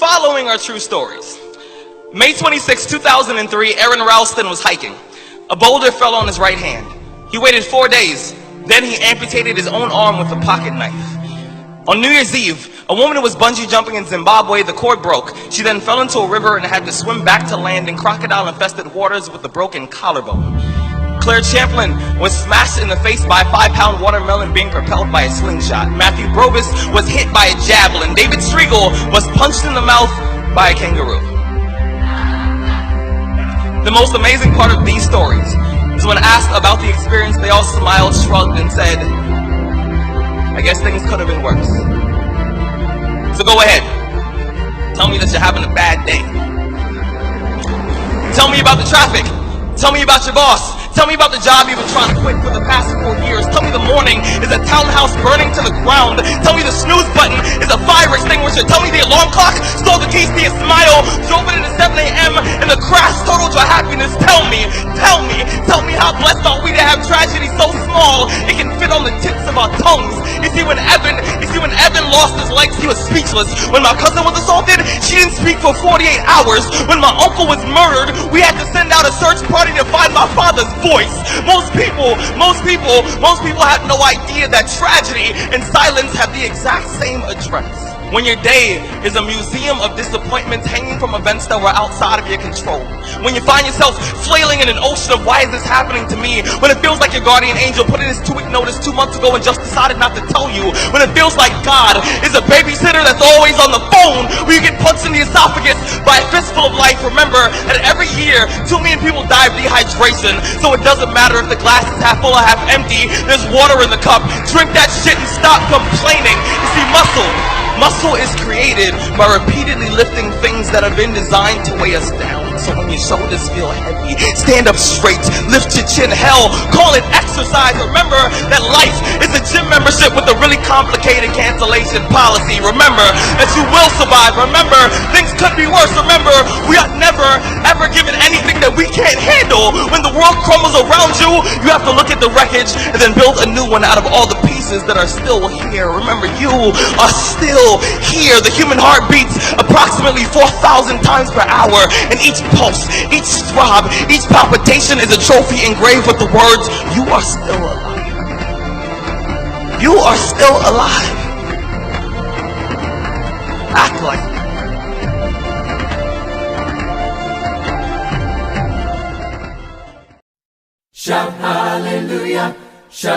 following are true stories. May 26, 2003, Aaron Ralston was hiking. A boulder fell on his right hand. He waited 4 days. Then he amputated his own arm with a pocket knife. On New Year's Eve, a woman who was bungee jumping in Zimbabwe, the cord broke. She then fell into a river and had to swim back to land in crocodile-infested waters with a broken collarbone. Claire Champlin was smashed in the face by a 5-pound watermelon being propelled by a slingshot. Matthew Brovis was hit by a javelin. David Striegel was punched in the mouth by a kangaroo. The most amazing part of these stories is when asked about the experience, they all smiled, shrugged, and said, I guess things could have been worse. So go ahead. Tell me that you're having a bad day. Tell me about the traffic. Tell me about your boss. Tell me about the job you've been trying to quit for the past 4 years. Tell me the morning is a townhouse burning to the ground. Tell me the snooze button is a fire extinguisher. Tell me the alarm clock stole the keys to your smile, drove it into 7 a.m. and the crash totaled your happiness. Tell me how blessed are we to have tragedy so small it can fit on the tips of our tongues. You see, when Evan lost his legs, he was speechless. When my cousin was assaulted, she didn't speak for 48 hours. When my uncle was murdered, we had to send out a search party to find my father's voice. Most people have no idea that tragedy and silence have the exact same address. When your day is a museum of disappointments hanging from events that were outside of your control. When you find yourself flailing in an ocean of why is this happening to me? When it feels like your guardian angel put in his 2-week notice 2 months ago and just decided not to tell you. When it feels like God is a babysitter that's always on the phone. When you get punched in the esophagus by a fistful of life, remember that every year 2 million people die of dehydration. So it doesn't matter if the glass is half full or half empty. There's water in the cup. Drink that shit and stop complaining. You see, Muscle is created by repeatedly lifting things that have been designed to weigh us down. So when your shoulders feel heavy, stand up straight, lift your chin. Hell, call it exercise. Remember that life is a gym membership with a really complicated cancellation policy. Remember that you will survive. Remember, things could be worse. Remember, we are never, ever given anything that we can't handle. When the world crumbles around you, you have to look at the wreckage and then build a new one out of all the pieces that are still here. Remember, you are still here. The human heart beats approximately 4,000 times per hour, and each pulse, each throb, each palpitation is a trophy engraved with the words, you are still alive. You are still alive. Act like it. Shout hallelujah. Shout